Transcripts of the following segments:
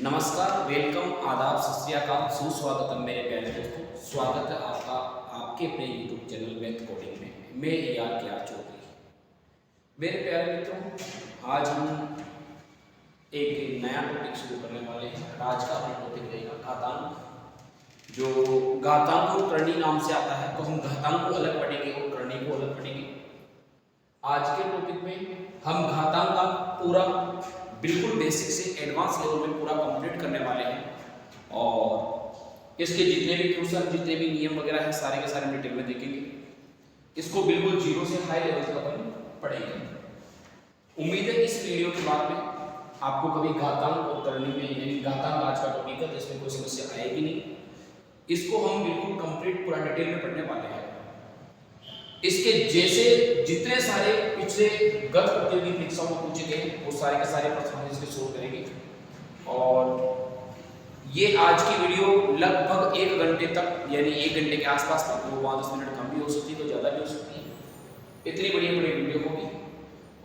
नमस्कार, वेलकम, आदाब, सत श्री अकाल, सुस्वागतम मेरे प्यारे दोस्तों। स्वागत है आपका आपके अपने यूट्यूब चैनल मैथ कोडिंग में। मैं यार चौधरी। मेरे प्यारे मित्रों, आज हम एक नया टॉपिक शुरू करने वाले हैं। आज का अपना टॉपिक रहेगा घातांक। जो घातांक और करणी नाम से आता है, तो हम घातांक को अलग पढ़ेंगे और करणी को अलग पढ़ेंगे। आज के टॉपिक में हम घातांक का पूरा बिल्कुल बेसिक से एडवांस लेवल में पूरा कंप्लीट करने वाले हैं और इसके जितने भी क्वेश्चन, जितने भी नियम वगैरह हैं, सारे के सारे डिटेल में देखेंगे। इसको बिल्कुल जीरो से हाई लेवल तक अपन पढ़ेंगे। उम्मीद है इस वीडियो के बाद में आपको कभी घातांक और करणी में, यानी घातांक आज का टॉपिक है, इसमें कोई समस्या आएगी नहीं। इसको हम बिल्कुल कंप्लीट पूरा डिटेल में पढ़ने वाले हैं। इसके जैसे जितने सारे पिछले गत प्रतियोगी परीक्षाओं में पूछे गए वो सारे के सारे प्रश्न हम इसके सोल्व करेंगे। और ये आज की वीडियो लगभग 1 घंटे तक, यानी 1 घंटे के आसपास तक, वो 5-10 मिनट कम भी हो सकती है, तो ज़्यादा भी हो सकती है। इतनी बड़ी वीडियो होगी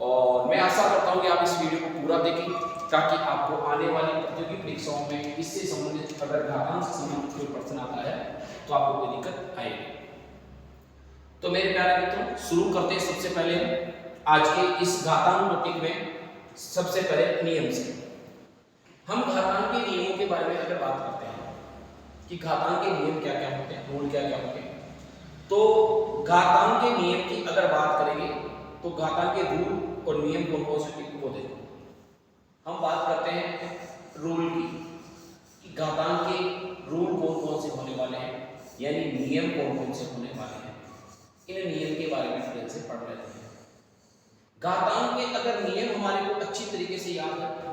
और मैं आशा करता हूँ कि आप इस वीडियो को पूरा देखें, ताकि आपको आने वाली प्रतियोगी परीक्षाओं में इससे संबंधित अगर घातांक से संबंधित कोई प्रश्न आता है तो आपको कोई दिक्कत आएगी। तो मेरे प्यारे मित्रों, शुरू करते हैं सबसे पहले आज के इस घातांक टॉपिक में। सबसे पहले नियम से हम घातांक के नियमों के बारे में अगर बात करते हैं कि घातांक के नियम क्या क्या होते हैं, रूल क्या क्या होते हैं, तो घातांक के नियम की अगर बात करेंगे तो घातांक के रूल और नियम कौन कौन से वो देखो। हम बात करते हैं रूल की कि घातांक के रूल कौन कौन से होने वाले हैं, यानी नियम कौन कौन से होने वाले हैं। इन नियम के बारे में डिटेल से पढ़ लेते हैं। घातांक के अगर नियम हमारे को अच्छी तरीके से याद है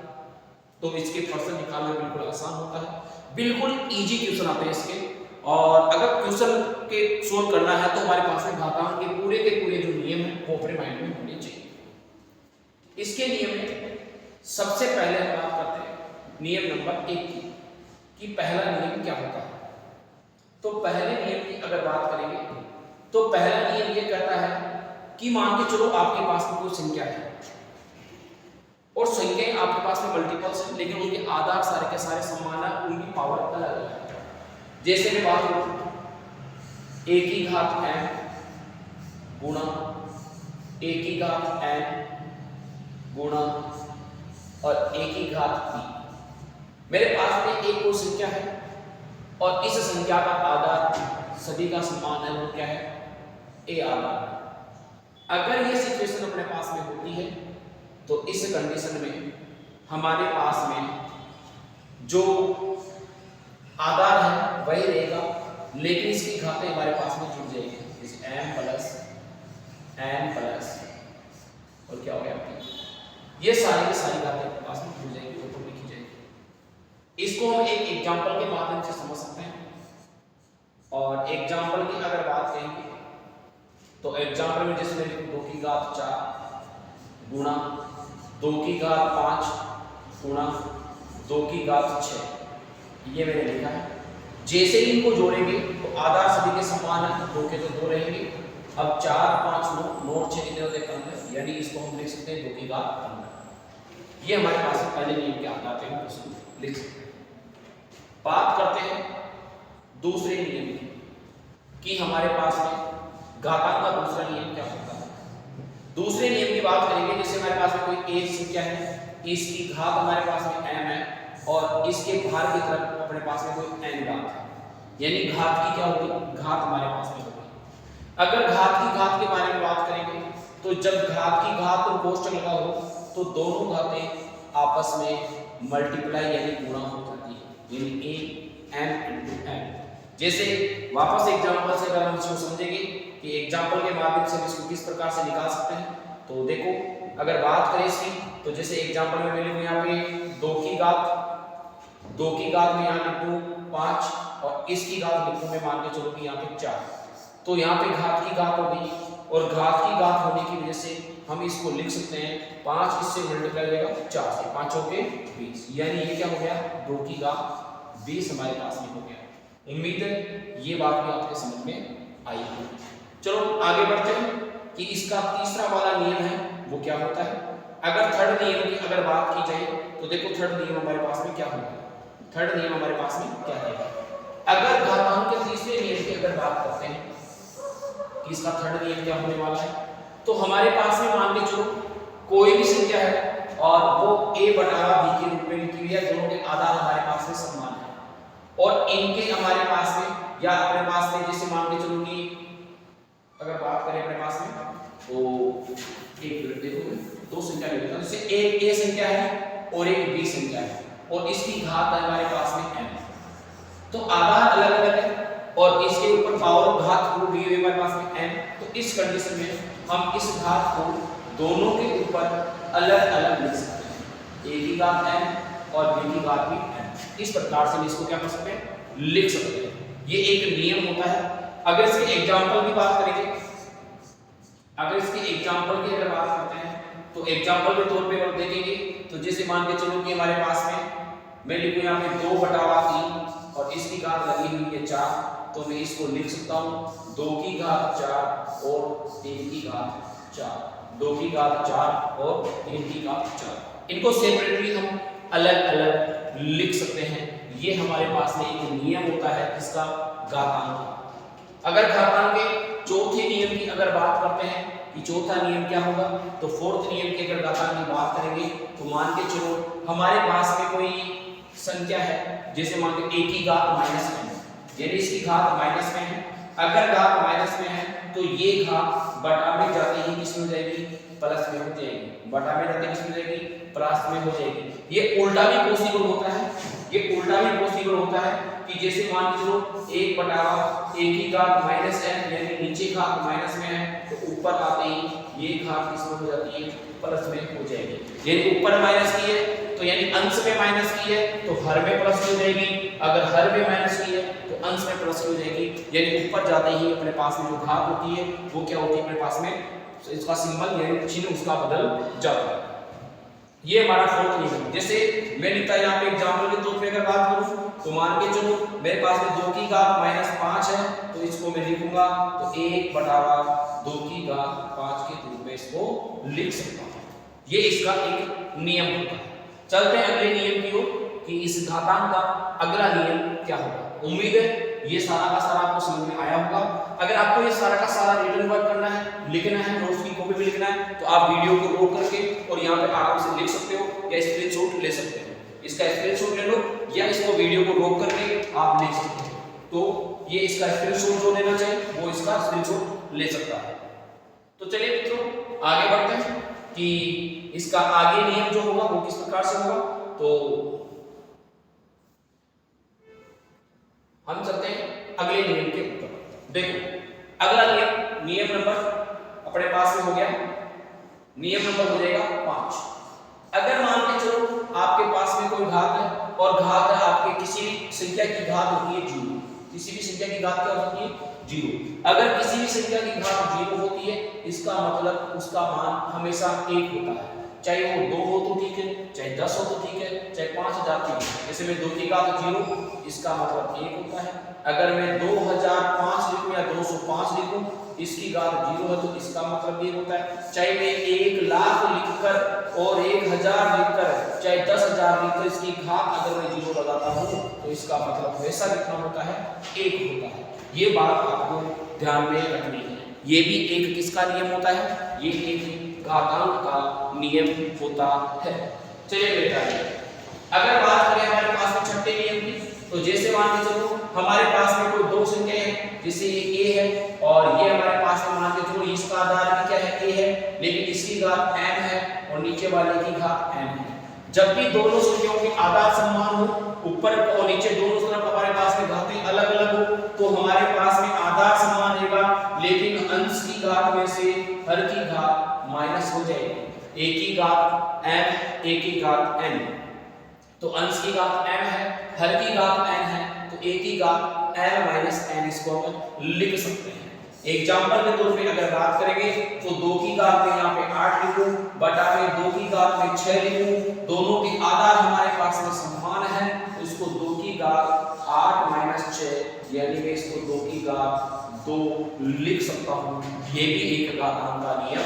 तो इसके प्रश्न निकालना बिल्कुल आसान होता है। बिल्कुल इजी क्वेश्चन आते हैं इसके। और अगर क्वेश्चन के सोल्व करना है तो हमारे पास में घातांक के पूरे जो नियम है वो अपने माइंड में होने चाहिए। इसके नियम में सबसे पहले हम बात करते हैं नियम नंबर 1 की कि पहला नियम क्या होता है। तो पहले नियम की अगर बात करेंगे तो पहला नियम ये कहता है कि मान के चलो आपके पास में कोई संख्या है और संख्याएं आपके पास में मल्टीपल्स हैं, लेकिन उनके आधार सारे के सारे समान है, उनकी पावर अलग अलग है। जैसे मैं बात करूं a की घात n गुणा a की घात n गुणा और a की घात b। मेरे पास में एक कोई संख्या है और इस संख्या का आधार सभी का समान है, वो क्या है, a आधार। अगर ये सिचुएशन अपने पास में होती है तो इस कंडीशन में हमारे पास में जो आधार है वही रहेगा, लेकिन इसकी घातें हमारे पास में जुड़ जाएगी, जैसे m प्लस n प्लस और क्या हो गया आपकी, ये सारी की सारी घातें अपने पास में जुड़ जाएगी, ऊपर लिखी जाएगी। इसको हम एक एग्जांपल के माध्यम से समझ सकते हैं। और एग्जांपल की अगर बात करेंगे तो एग्जांपल में जैसे मैंने 2 की घात 4 गुणा 2 की घात 5 गुणा 2 की घात 6, ये मैंने लिखा है। जैसे ही इनको जोड़ेंगे तो आधार सभी के समान है, 2 के तो 2 रहेंगे। अब 4 5 9 9 6 कितने होते हैं, 15, यानी इसको हम लिख सकते हैं 2 की घात 15। ये हमारे पास पहले नियम के आधार पे हम उसको लिख सकते हैं। बात करते हैं दूसरे नियम की कि हमारे पास में घातांक का दूसरा नियम क्या होता है। दूसरे नियम की बात करेंगे, जैसे हमारे पास में कोई एक संख्या है, इसकी घात हमारे पास में m है और इसके बाहर की तरफ अपने पास में कोई n घात है, यानी घात की क्या होगी, घात हमारे पास में होगी। अगर घात की घात के बारे में बात करेंगे तो जब घात की घात और कोष्टक लगा हो तो दोनों घातें आपस में मल्टीप्लाई यानी गुणा हो जाती है, यानी m × n। जैसे वापस एग्जांपल से अगर हम इसको समझेंगे कि एग्जांपल के माध्यम से हम इसको किस प्रकार से निकाल सकते हैं, तो देखो अगर बात करें इसकी, तो जैसे एग्जांपल में मैं लिखूं यहाँ पे 2 की घात में यहाँ लिखूं 5 और इसकी घात लिखूं मैं मान के चलो कि यहाँ पे 4। तो यहाँ पे घात की घात हो गई और घात की घात होने की वजह से हम इसको लिख सकते हैं 5 इससे मल्टीप्लाई हो जाएगा 4 से, 5 होके 20, यानी ये क्या हो गया, 2 की घात 20 हमारे पास में हो गया। उम्मीद है ये बात भी आपके समझ में आई होगी। चलो आगे बढ़ते हैं कि इसका तीसरा वाला नियम है वो क्या होता है। अगर थर्ड नियम की अगर बात की जाए तो देखो थर्ड नियम हमारे पास में क्या होगा। थर्ड नियम हमारे पास में क्या है? अगर घातांक के तीसरे नियम की अगर बात करते हैं कि इसका थर्ड नियम क्या होने वाला है, तो हमारे पास में मान के चलो कोई भी संख्या है और वो a बटा b के रूप में लिखी हुई है, दोनों के आधार हमारे पास में समान है और इनके हमारे पास में या अपने पास में जैसे मान के चलो कि अगर बात करें अपने पास में तो एक मिनट देखो, दो संख्या ले लेता हूं, जैसे एक a संख्या है और एक b संख्या है और इसकी घात है हमारे पास में n, तो आधार अलग अलग है और इसके ऊपर पावर घात रूट दिए हुए हमारे पास में n, तो इस कंडीशन में हम इस घात को दोनों के ऊपर अलग अलग लिख सकते हैं, a की घात n और b की घात भी n। इस प्रकार से इसको क्या कर सकते हैं, लिख सकते हैं। ये एक नियम होता है। अगर इसके एग्जांपल की बात करेंगे, अगर इसके एग्जांपल की अगर बात करते हैं तो एग्जांपल के तौर पे हम देखेंगे तो जैसे मान के चलो कि हमारे पास में मैं लिखूं यहाँ पे 2/3 और इसकी घात लगी हुई है 4, तो मैं इसको लिख सकता हूँ 2 की घात 4 और 3 की घात 4, 2 की घात 4 और 3 की घात 4। इनको सेपरेटली हम अलग अलग लिख सकते हैं। ये हमारे पास में एक नियम होता है किसका, घातांक। अगर घातांक के चौथे नियम की अगर बात करते हैं कि चौथा नियम क्या होगा, तो फोर्थ नियम की अगर घातांक की बात करेंगे तो मान के चलो हमारे पास में कोई संख्या है, जैसे मान के a की घात -n, यानी इसकी घात माइनस में है। अगर घात माइनस में है तो ये घात बटा में जाते ही किस में हो जाएगी, प्लस में हो जाएगी, बटा में जाते किस में हो जाएगी, प्लस में हो जाएगी। ये उल्टा भी पॉसिबल होता है, ये उल्टा भी पॉसिबल होता है कि जैसे मान के चलो 1/a की घात -n यानी नीचे घात माइनस में है तो ऊपर आते ही ये घात किस में हो जाती है, प्लस में हो जाएगी। यानी ऊपर माइनस की है तो यानी अंश में माइनस की है तो हर में प्लस हो जाएगी, अगर हर में माइनस की है तो अंश में प्लस हो जाएगी। यानी ऊपर जाते ही अपने पास में जो घात होती है वो क्या होती है, अपने पास में इसका सिंबल यानी चिन्ह उसका बदल जाता है। ये हमारा फोर्थ नियम है। जैसे मैं लिखता यहाँ पे एग्जांपल के तौर पे अगर बात करूं तो मान के चलो मेरे पास में 2 की घात -5 है तो इसको मैं लिखूंगा तो 1/2 की घात 5 के रूप में इसको लिख सकता हूं। ये इसका एक नियम होता है। चलते हैं अगले नियम की ओर कि इस घातांक का अगला नियम क्या होगा। उम्मीद है ये सारा का सारा आपको समझ में आया होगा। अगर आपको ये सारा का सारा रिटन वर्क करना है, लिखना है, नोट्स की कॉपी में लिखना है तो आप वीडियो को रोक करके और यहाँ पे आराम से लिख सकते हो या स्क्रीनशॉट ले सकते हो। इसका स्क्रीनशॉट ले लो या इसको वीडियो को रोक करके आप लिख सकते हो। तो ये इसका स्क्रीनशॉट जो लेना चाहिए वो इसका स्क्रीनशॉट ले सकता है। तो चलिए मित्रों आगे बढ़ते हैं कि इसका आगे नियम जो होगा वो किस प्रकार से होगा। तो हम चलते हैं अगले नियम के ऊपर। देखो अगला नियम, नियम नंबर अपने पास में हो गया, नियम नंबर हो जाएगा 5। अगर मान के चलो आपके पास में कोई घात है और घात है आपके किसी भी संख्या की घात होती है 0, किसी भी संख्या की घात क्या होती है 0। अगर किसी भी संख्या की घात 0 होती है इसका मतलब उसका मान हमेशा 1 होता है, चाहे वो 2 हो तो ठीक है, चाहे 10 हो तो ठीक है, चाहे 5000 ठीक है। जैसे मैं 2 की घात 0 इसका मतलब 1 होता है। अगर मैं 2005 लिखूं या 205 लिखूं इसकी घात 0 है तो इसका मतलब 1 होता है। चाहे मैं 1 लाख लिखकर और 1000 लिखकर चाहे 10,000 लिखकर इसकी घात अगर मैं 0 लगाता हूं तो इसका मतलब हमेशा कितना होता है, 1 होता है। ये बात आपको ध्यान में रखनी है। ये भी एक किसका नियम होता है, ये एक घातांक का नियम होता है। चलिए बेटा अगर बात करें हमारे पास में छठे नियम की तो जैसे मान के चलो हमारे पास में कोई दो संख्या है, जैसे ये a है और ये हमारे पास में मान के चलो इसका आधार भी क्या है a है, लेकिन इसकी घात m है और नीचे वाले की घात m है। जब भी दोनों संख्याओं के आधार समान हो, ऊपर और नीचे दोनों तरफ हमारे पास में घातें अलग अलग हो तो हमारे पास में आधार समान रहेगा, लेकिन अंश की घात में से हर की घात माइनस हो जाएगी। a की घात m, a की घात n, तो अंश की घात m है, हर की घात n है, तो a की घात m माइनस n इसको हम लिख सकते हैं। एग्जाम्पल के तौर पे अगर बात करेंगे तो 2 की घात में यहाँ पे 8 लिखूं बटा में 2 की घात में 6 लिखूं, दोनों के आधार हमारे पास में समान है तो इसको 2 की घात 8 माइनस 6 यानी मैं इसको 2 की घात 2 लिख सकता हूँ। ये भी एक घातांक का नियम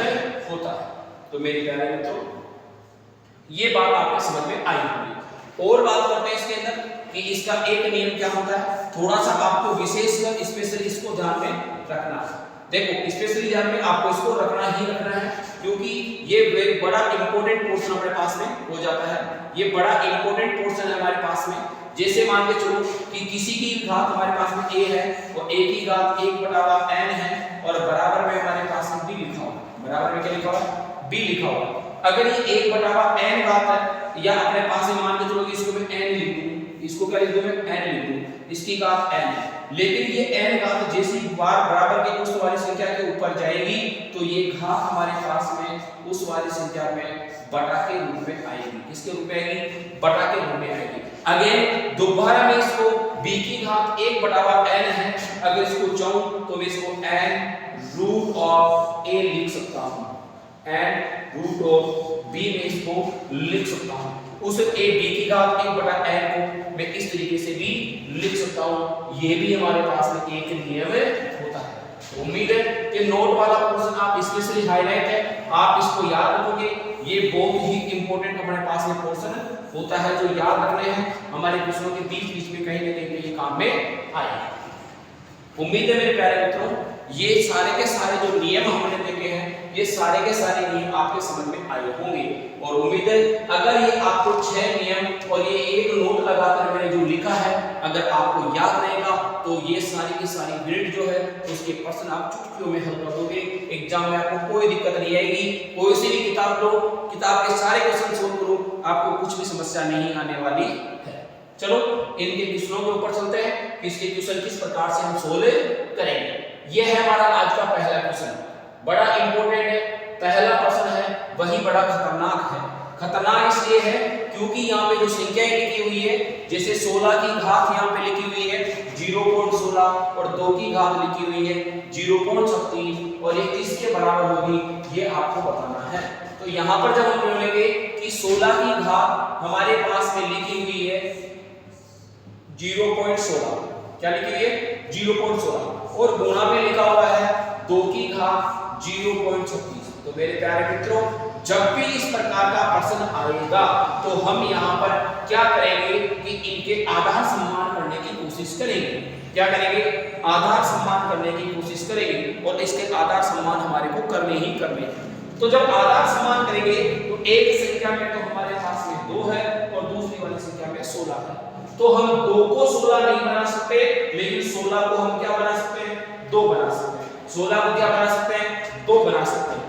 होता है। तो मेरे प्यारे मित्रों ये बात आपको समझ में आई होगी। और बात करते हैं इसके अंदर कि इसका एक नियम क्या होता है, थोड़ा सा आपको विशेष स्पेशली इसको ध्यान में रखना है। देखो स्पेशली ध्यान में आपको इसको रखना ही रखना है, क्योंकि ये बड़ा इंपॉर्टेंट पोर्शन हमारे पास में हो जाता है। ये बड़ा इंपॉर्टेंट पोर्शन है हमारे पास में। जैसे मान के चलो कि किसी की घात हमारे पास में a है और a की घात 1/n है और बराबर में हमारे पास में b लिखा हुआ है। बराबर में क्या लिखा हुआ है, b लिखा हुआ है। अगर ये 1/n घात है या अपने पास में मान के चलो कि इसको मैं n लिख दूं, इसको क्या लिख दूं मैं n लिख दूं, इसकी घात n है, लेकिन ये n घात जैसी बार बराबर के उस वाली संख्या के ऊपर जाएगी तो ये घात हमारे पास में उस वाली संख्या में बटा के रूप में आएगी। किसके रूप में आएगी, बटा के रूप में आएगी। अगेन दोबारा मैं इसको b की घात 1/n है, अगर इसको चाहूं तो मैं इसको n रूट ऑफ a लिख सकता हूं, n रूट ऑफ b में इसको लिख सकता हूं। उस a b की घात 1/n को मैं इस तरीके से भी लिख सकता हूं। ये भी हमारे पास में एक नियम होता है। उम्मीद है कि नोट वाला पोर्शन आप स्पेशली हाईलाइट है, आप इसको याद रखोगे। ये बहुत ही इंपॉर्टेंट हमारे पास में पोर्शन होता है जो याद रखने हैं, हमारे क्वेश्चनों के बीच बीच में कहीं ना कहीं ये काम में आएगा। उम्मीद है मेरे प्यारे मित्रों, ये सारे के सारे जो नियम हमने देखे हैं, ये सारे के सारे नियम आपके समझ में आए होंगे। और उम्मीद है अगर ये आपको 6 नियम और ये एक नोट लगाकर मैंने जो लिखा है अगर आपको याद रहेगा तो ये सारी की सारी यूनिट जो है उसके प्रश्न आप चुटकियों में हल कर दोगे। एग्जाम में आपको कोई दिक्कत नहीं आएगी। कोई सी भी किताब लो, किताब के सारे क्वेश्चन सोल्व करो, आपको कुछ भी समस्या नहीं आने वाली है। चलो इनके क्वेश्चनों के ऊपर चलते हैं कि इसके क्वेश्चन किस प्रकार से हम सोल्व करेंगे। यह है हमारा आज का पहला क्वेश्चन, बड़ा इंपॉर्टेंट है। पहला प्रश्न है वही बड़ा खतरनाक है। खतरनाक इसलिए है क्योंकि यहाँ पे जो संख्याएं लिखी हुई है, जैसे 16 की घात यहाँ पे लिखी हुई है 0.16 और 2 की घात लिखी हुई है 0.36 और ये किसके बराबर होगी ये आपको बताना है। तो यहाँ पर जब हम बोलेंगे कि 16 की घात हमारे पास में लिखी हुई है 0.16, क्या लिखी हुई है 0.16 और गुणा में लिखा हुआ है 2 की घात 0.36। तो मेरे प्यारे मित्रों, जब भी इस प्रकार का प्रश्न आएगा तो हम यहाँ पर क्या करेंगे कि इनके आधार सम्मान करने की कोशिश करेंगे। क्या करेंगे, आधार सम्मान करने की कोशिश करेंगे और इसके आधार सम्मान हमारे को करने ही करने हैं। तो जब आधार सम्मान करेंगे तो एक संख्या में तो हमारे पास में 2 है और दूसरी वाली संख्या में 16 है। तो हम 2 को 16 नहीं बना सकते, लेकिन 16 को हम क्या बना सकते हैं, 2 बना सकते हैं। 16 को क्या बना सकते हैं, 2 बना सकते हैं।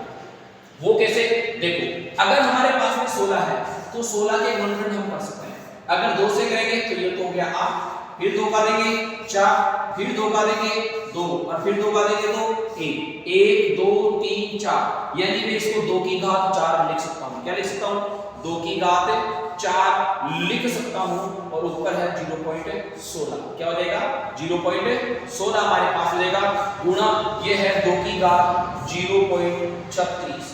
वो कैसे, देखो अगर हमारे पास में 16 है तो 16 के गुणनखंड हम कर सकते हैं। अगर 2 से करेंगे तो ये तो हो गया 8, फिर 2 का देंगे 4, फिर 2 का देंगे 2 और फिर 2 का देंगे तो 1, 1 2 3 4, यानी मैं इसको 2 की घात 4 लिख सकता हूँ। क्या लिख सकता हूँ, 2 की घात 4 लिख सकता हूँ और ऊपर है 0.16। क्या हो जाएगा 0.16 हमारे पास हो जाएगा गुणा ये है 2 की घात 0.36।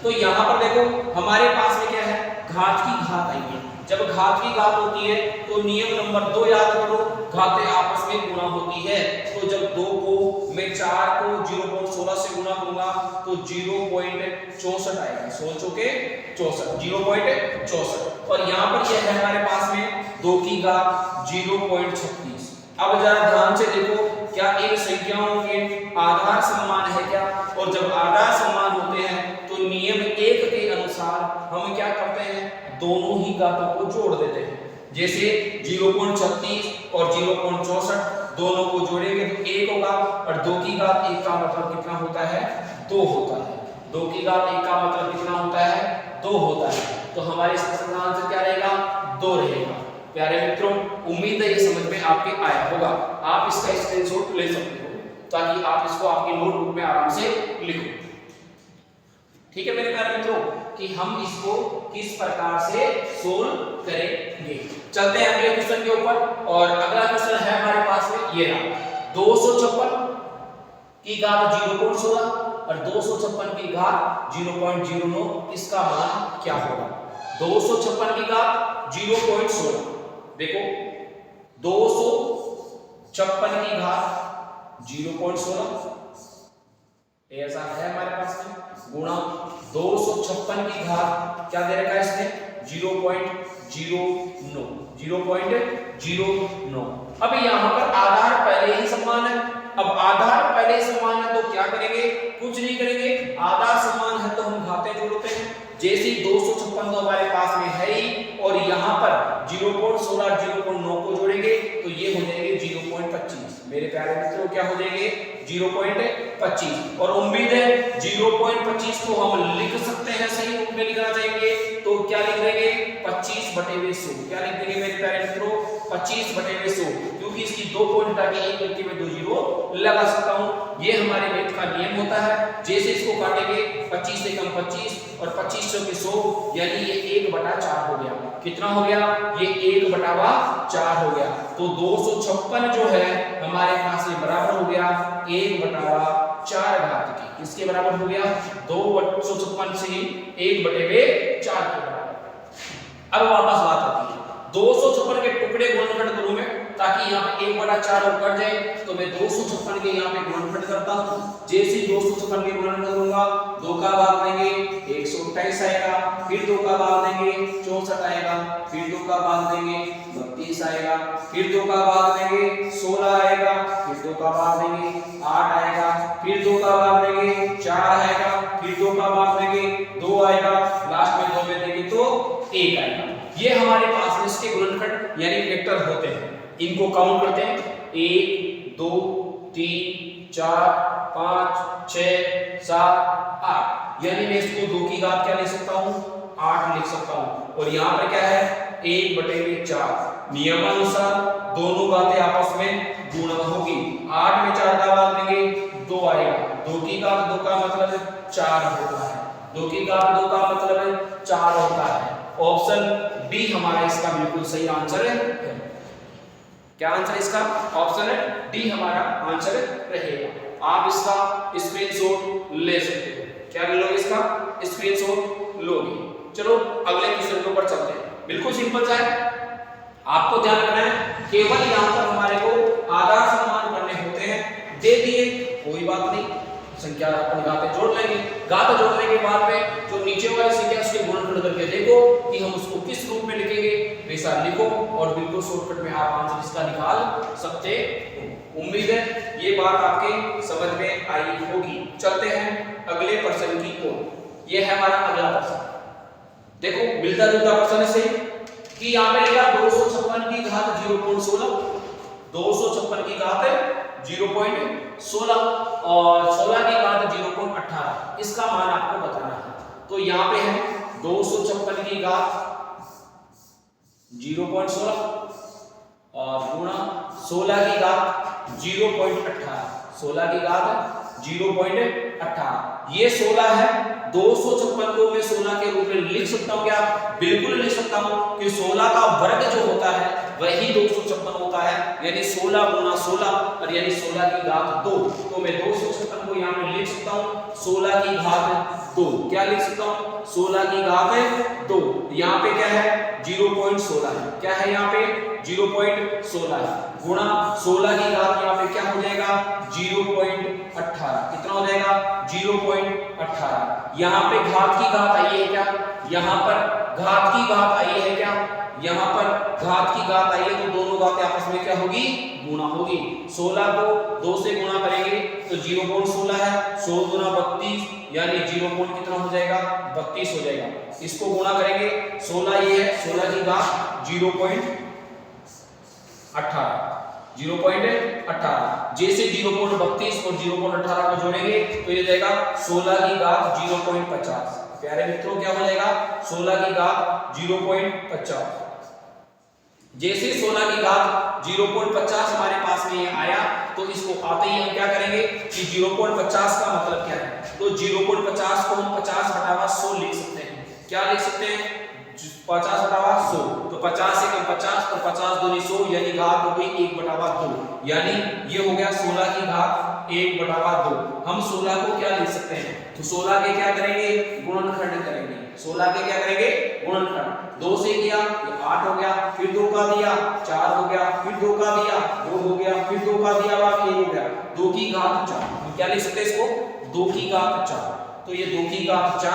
तो यहाँ पर देखो हमारे पास में क्या है, घात की घात आई है। जब घात की घात होती है तो नियम नंबर 2 याद करो, घातें आपस में गुणा होती है। तो जब 2 को मैं 4 को 0.16 से गुणा करूंगा तो 0.64 आएगा। 16 चौके 64, 0.64 और यहाँ पर यह है हमारे पास में 2 की घात 0.36। अब जरा ध्यान से देखो क्या इन संख्याओं के आधार समान है क्या, और जब आधार समान होते हैं तो नियम 1 के अनुसार हम क्या करते हैं, दोनों ही घातों को जोड़ देते हैं। जैसे 0.36 और 0.64 दोनों को जोड़ेंगे तो 1 होगा और 2 की घात 1 का मतलब कितना होता है, 2 होता है। 2 की घात 1 का मतलब कितना होता है, 2 होता है। तो हमारे इसका सही आंसर क्या रहेगा, 2 रहेगा। प्यारे मित्रों, उम्मीद है ये समझ में आपके आया होगा। आप इसका स्क्रीनशॉट ले सकते हो ताकि आप इसको आपकी नोटबुक में आराम से लिखो। ठीक है मेरे प्यारे मित्रों, कि हम इसको किस प्रकार से सोल्व करेंगे। चलते हैं अगले क्वेश्चन के ऊपर। और अगला क्वेश्चन है हमारे पास में ये रहा, 256 की घात 0.16 और 256 की घात 0.09, इसका मान क्या होगा। 256 की घात 0.16, देखो 256 की घात 0.16 ऐसा है हमारे पास में, गुणा 256 की घात क्या दे रखा है इसने 0.09। 0.09। अब यहाँ पर आधार पहले ही समान है। अब आधार पहले ही समान है तो क्या करेंगे, कुछ नहीं करेंगे, आधार समान है तो हम घाते जोड़ते हैं। जैसे 256 तो हमारे पास में है ही और यहाँ पर 0.16 0.9 को जोड़ेंगे तो ये हो जाएंगे 0.25। मेरे प्यारे मित्रों क्या हो जाएंगे 0.25। और उम्मीद है 0.25 को हम लिख सकते हैं सही रूप में लिखना चाहेंगे तो क्या लिख देंगे 25/100। क्या लिख देंगे मेरे प्यारे मित्रों 25/100, क्योंकि इसकी 2 पॉइंट आगे एक करके मैं 2 जीरो लगा सकता हूं। ये हमारे मैथ का नियम होता है। जैसे इसको काटेंगे 25 से कम 25 और 25 के 100 यानी ये 1/4 हो गया। कितना हो गया, ये 1/4 हो गया। तो 256 जो है हमारे पास में बराबर हो गया 1/4 घात की। किसके बराबर हो गया 256 से 1/4 के बराबर। अब वापस बात आती है 256 के टुकड़े गुणनखंड करूं मैं, ताकि यहाँ पे 1/4 और कट जाए तो मैं 256 के यहाँ पे गुणनखंड करता हूँ। जैसे 256 के गुणनखंड करूंगा 2 का भाग देंगे 128 आएगा, फिर 2 का भाग देंगे 64 आएगा, फिर 2 का भाग देंगे 32 आएगा, फिर 2 का भाग देंगे 16 आएगा, फिर 2 का भाग देंगे 8 आएगा, फिर 2 का भाग देंगे 4 आएगा, फिर 2 का भाग देंगे 2 आएगा, लास्ट में 2 में देंगे तो 1 आएगा। ये हमारे पास में इसके गुणनखंड यानी वेक्टर होते हैं। इनको काउंट करते हैं 1 2 3 4 5 6 7 8, यानी मैं इसको 2 की घात क्या लिख सकता हूँ 8 लिख सकता हूँ। और यहाँ पे क्या है 1/4। नियमानुसार दोनों घातें आपस में गुणा होगी। 8 में 4 का भाग देंगे 2 आएगा। 2 की घात 2 का मतलब 4 होता है। 2 की घात 2 का मतलब 4 होता है। ऑप्शन बी हमारा इसका बिल्कुल सही आंसर है। क्या आंसर इसका, ऑप्शन है डी हमारा आंसर रहेगा। आप इसका स्क्रीनशॉट ले सकते हो। क्या लोगे इसका स्क्रीनशॉट लोगे। चलो अगले क्वेश्चन के ऊपर चलते हैं। बिल्कुल सिंपल सा है, आपको ध्यान रखना है केवल यहाँ पर हमारे को आधार समान करने होते हैं। दे दिए कोई बात नहीं, संख्या अपन घाते जोड़ लेंगे। घात जोड़ने के बाद में जो नीचे वाली संख्या उसके गुणनखंड करके देखो कि हम उसको किस रूप में लिखेंगे, वैसा लिखो और बिल्कुल शॉर्टकट में आप आंसर इसका निकाल सकते हो। उम्मीद है ये बात आपके समझ में आई होगी। चलते हैं अगले प्रश्न की ओर। ये है हमारा अगला प्रश्न। देखो मिलता जुलता प्रश्न है सही कि यहाँ पे लिखा 256 की घात 0.16, 256 की घात 0.16 और 16 की घात 0.18। इसका मान आपको बताना है। तो यहाँ पे है 256 की घात 0.16 और गुणा 16 की घात 0.18, 16 की घात 0.18। ये 16 है। 256 को मैं 16 के रूप में लिख सकता हूँ क्या, बिल्कुल लिख सकता हूँ कि 16 का वर्ग जो होता है वही 256 होता है, यानी 16 गुना 16 और यानी 16 की घात 2। तो मैं 256 को यहाँ पे लिख सकता हूँ 16 की घात 2। क्या लिख सकता हूँ 16 की घात 2। यहाँ पे क्या है 0.16 है। क्या है यहाँ पे 0.16 है गुणा 16 की घात यहाँ पे क्या हो जाएगा 0.18। कितना हो जाएगा 0.18। यहाँ पे घात की घात आई है क्या, यहाँ पर घात की घात आई है क्या, यहाँ पर घात की घात आई है तो दोनों घातें आपस में क्या होगी गुणा होगी। 16 को 2 से गुणा करेंगे तो 0.16 है, 100 गुना 32 यानी 0. कितना हो जाएगा 32 हो जाएगा। इसको गुणा करेंगे 16 ये है 16 की घात 0.18, 0.18। जैसे 0.32 और 0.18 को जोड़ेंगे तो ये जाएगा 16 की घात 0.50। प्यारे मित्रों क्या हो जाएगा 16 की घात 0.50। जैसे 16 की घात 0.50 हमारे पास में ये आया तो इसको आते ही हम क्या करेंगे कि 0.50 का मतलब क्या है, तो 0.50 को हम 50/100 लिख सकते हैं। क्या लिख सकते हैं 50/100। तो 50 से कम 50 तो 50 दूनी 100 यानी घात हो गई 1/2, यानी ये हो गया 16 की घात 1/2। हम 16 को क्या लिख सकते हैं, तो 16 के क्या करेंगे गुणनखंड करेंगे। 16 के क्या करेंगे गुणनखंड। 2 से किया ये 8 हो गया, फिर 2 का दिया 4 हो गया, फिर 2 का दिया 2 हो गया, फिर 2 का दिया 1 हो गया। 2 की घात 4 हम क्या लिख सकते हैं इसको 2 की घात 4। तो ये 2 की घात 4